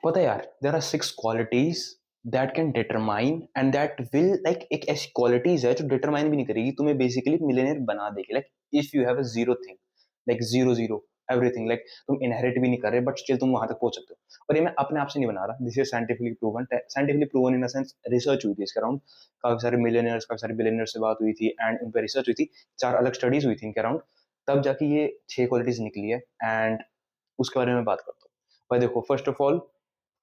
पता है यार, there are 6 qualities that can determine and that will like, एक ऐसी क्वालिटीज है जो डिटरमाइन भी नहीं करेगी तुम्हें, बेसिकली मिलियनेयर बना देगी। Like if you have a zero thing, like zero zero everything, like तुम इनहेरिट भी नहीं कर रहे बट स्टिल तुम वहां तक पहुंच सकते हो। और ये मैं अपने आप से नहीं बना रहा, this is scientifically proven, scientifically proven in the sense research हुई थी इसके अराउंड। काफी सारे मिलियनर्स, काफी सारे बिलियनर्स से बात हुई थी एंड उन पर रिसर्च हुई थी। 4 अलग स्टडीज हुई थी इनके अराउंड, तब जाके ये 6 क्वालिटीज निकली है एंड उसके बारे में बात करता हूँ। भाई देखो, फर्स्ट ऑफ ऑल,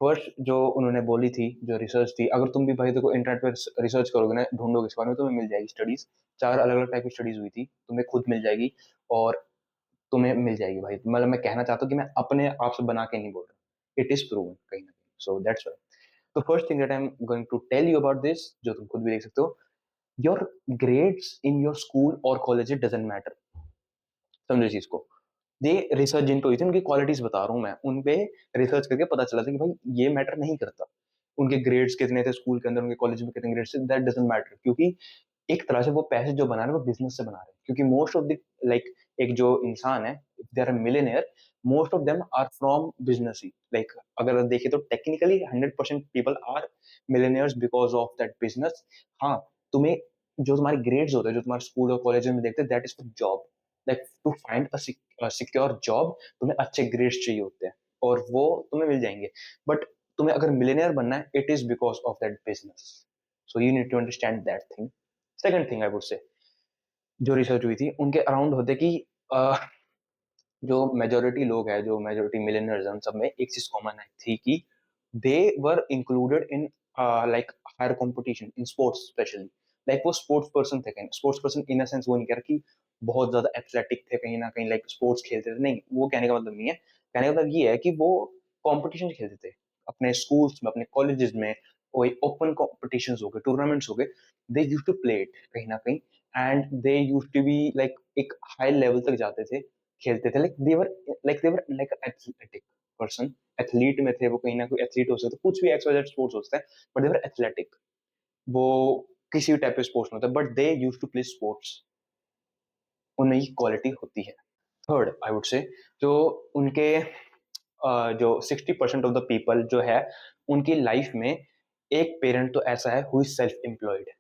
फर्स्ट जो उन्होंने बोली थी, जो रिसर्च थी, अगर तुम भी भाई देखो इंटरनेट पर रिसर्च करोगे ना, ढूंढोगे इस बारे में, तुम्हें मिल जाएगी स्टडीज। 4 अलग अलग टाइप की स्टडीज हुई थी, तुम्हें खुद मिल जाएगी। और तुम्हें मिल जाएगी भाई, मतलब मैं कहना चाहता हूँ कि मैं अपने आप से बना के नहीं बोल रहा, इट इज प्रूवन कहीं ना कहीं, सो दैट्स व्हाई। तो first thing that I am going to tell you about this, जो तुम खुद भी देख सकते हो, your grades in your school और कॉलेज इट डजेंट मैटर। समझो इस चीज को। ये रिसर्च जिन पे हुई थी उनकी क्वालिटीज बता रहा हूँ मैं, उन पे रिसर्च करके पता चला था कि भाई ये मैटर नहीं करता, उनके ग्रेड्स कितने थे स्कूल के अंदर, उनके कॉलेज में कितने ग्रेड्स थे, दैट डजंट मैटर। क्योंकि एक तरह से वो पैसे जो बना रहे हैं वो बिजनेस से बना रहे हैं, क्योंकि मोस्ट ऑफ द लाइक, एक जो इंसान है, they are millionaire, most of them are from business ही। लाइक अगर देखें तो technically 100% people are millionaires because of that business. हाँ, तुम्हें जो तुम्हारे ग्रेड्स होते हैं, जो तुम्हारे स्कूल और कॉलेज में देखते हैं, that is for job. Like to find a secure job, तुम्हें अच्छे ग्रेड्स चाहिए होते हैं और वो तुम्हें मिल जाएंगे। बट तुम्हें अगर मिलियनियर बनना है, it is because of that business. So you need to understand that thing. Second thing I would say, जो रिसर्च हुई थी उनके अराउंड होते कि जो मेजोरिटी लोग हैं, जो मेजोरिटी मिलियनर्स हैं, उन सब में एक चीज कॉमन थी कि they were included in like higher competition in sports specially. Like वो स्पोर्ट्स पर्सन थे, कहीं sports person in a sense वो नहीं कह रहा कि बहुत ज्यादा एथलेटिक थे कहीं ना कहीं, लाइक स्पोर्ट्स खेलते थे, नहीं, वो कहने का मतलब नहीं है। कहने का मतलब ये है कि वो कॉम्पिटिशन खेलते थे अपने स्कूल्स में, अपने कॉलेजेस में, कोई ओपन कॉम्पिटिशन हो गए, टूर्नामेंट्स हो गए, they use to play it कहीं ना कहीं, and they use to be like एक हाई लेवल तक जाते थे, खेलते थे। लाइक एथलेटिक पर्सन, एथलीट में थे वो, कहीं ना कोई एथलीट हो सकता है, कुछ भी एक्स स्पोर्ट्स हो सकता है, बट देवर एथलेटिक। वो किसी भी टाइप के स्पोर्ट्स में होता है, but they use to play sports, उनमें ये क्वालिटी होती है। थर्ड आई वुड से, जो उनके जो 60% ऑफ द पीपल जो है, उनकी लाइफ में एक पेरेंट तो ऐसा है हु इज सेल्फ एम्प्लॉयड।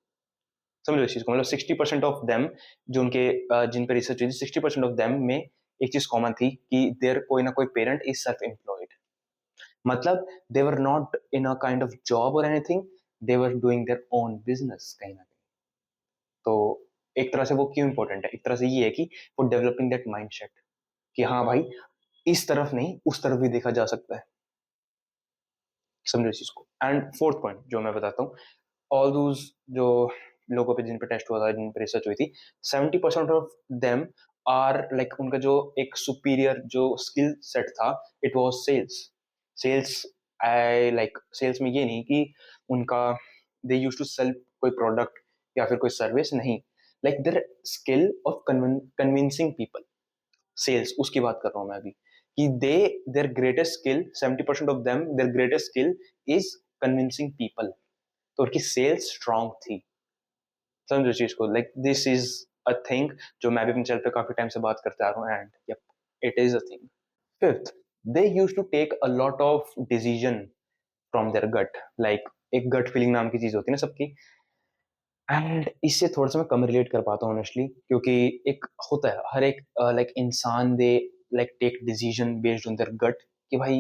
समझो इस चीज को, मतलब 60% ऑफ देम, जो उनके जिन पे रिसर्च हुई थी, 60% ऑफ देम में एक चीज कॉमन थी कि देर कोई ना कोई पेरेंट इज सेल्फ एम्प्लॉयड। मतलब they were not in a kind of job और anything, they were doing their own business कहीं ना कहीं। तो एक तरह से वो क्यों इंपॉर्टेंट है, एक तरह से ये है कि फॉर डेवलपिंग दैट माइंडसेट कि हाँ भाई, इस तरफ नहीं उस तरफ भी देखा जा सकता है। समझो इस चीज को। एंड फोर्थ पॉइंट जो मैं बताता हूँ, ऑल दोज जो लोगों पे जिन पे टेस्ट हुआ था, जिन पे रिसर्च हुई थी, 70% ऑफ देम आर लाइक, उनका जो एक सुपीरियर जो स्किल सेट था, it was sales. Sales, I like sales में ये नहीं कि उनका दे यूज टू सेल कोई प्रोडक्ट या फिर कोई सर्विस, नहीं, like their skill of convincing people, sales, उसकी बात कर रहा हूं मैं अभी। कि they, their greatest skill, 70% of them, their greatest skill is convincing people. तो उनकी सेल्स स्ट्रांग थी। समझो चीज को, like this is a thing जो मैं भी अपने चैनल पे काफी टाइम से बात करते आ रहा हूँ, and yep, it is a thing. Fifth, they use to take a lot of decision from their gut. Like एक गट फीलिंग नाम की चीज होती है ना सबकी, एंड इससे थोड़ा सा मैं कम रिलेट कर पाता हूँ ऑनेस्टली, क्योंकि एक होता है हर एक लाइक इंसान, they like take decision based on their gut, कि भाई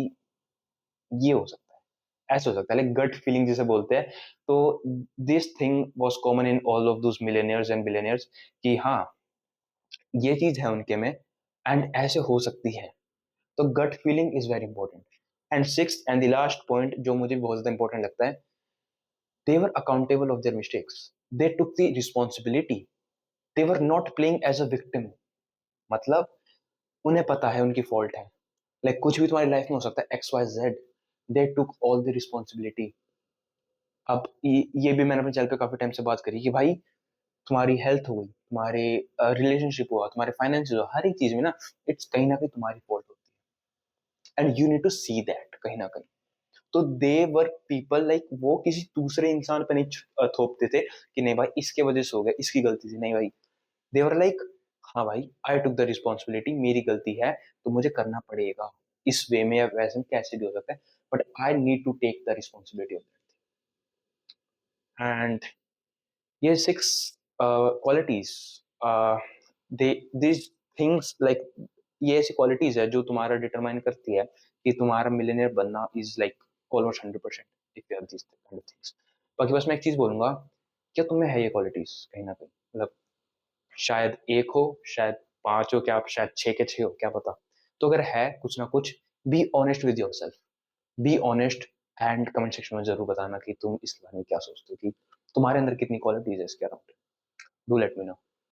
ये हो सकता है, ऐसा हो सकता है, लाइक गट फीलिंग जिसे बोलते हैं। तो this thing was common in all of those millionaires and billionaires, कि हाँ, ये चीज है उनके में एंड ऐसे हो सकती है। तो gut feeling is very important. And six and the last point जो मुझे बहुत ज्यादा इंपॉर्टेंट लगता है, they were accountable of their mistakes, they took the responsibility, they were not playing as a victim. मतलब उन्हें पता है उनकी फॉल्ट है, लाइक कुछ भी तुम्हारी लाइफ में हो सकता है, X Y Z, they took all the responsibility. अब ये भी मैंने अपने चैनल पे काफी टाइम से बात करी कि भाई, तुम्हारी हेल्थ हो गई, तुम्हारे रिलेशनशिप हुआ, तुम्हारे फाइनेंस हुआ, हर एक चीज में ना कहीं तुम्हारी फॉल्ट होती है, and you need to see that कहीं ना कहीं। तो दे वर पीपल लाइक, वो किसी दूसरे इंसान पे नहीं थोपते थे कि नहीं भाई इसके वजह से हो गया, इसकी गलती थी, नहीं भाई, दे वर लाइक, हाँ भाई, आई टुक द रिस्पॉन्सिबिलिटी, मेरी गलती है तो मुझे करना पड़ेगा। इस वे में या वैसे में कैसे भी हो सकता है, but I need to take the responsibility of that. And ये 6 qualities, they this things like, ये ऐसी क्वालिटीज है जो तुम्हारा डिटरमाइन करती है कि तुम्हारा मिलियनेयर बनना is like almost 100% if you have this kind of things. बाकी बस मैं एक चीज बोलूंगा, क्या तुम्हें है ये क्वालिटीज कहीं ना कहीं, मतलब शायद एक हो, शायद 5 हो, क्या आप शायद 6 के 6 हो, क्या पता। तो अगर है कुछ ना कुछ, be honest with your self, be honest, and comment section में जरूर बताना कि तुम इस बारे में क्या सोचते हो, कि तुम्हारे अंदर कितनी क्वालिटीज है इसके around. Do let me know.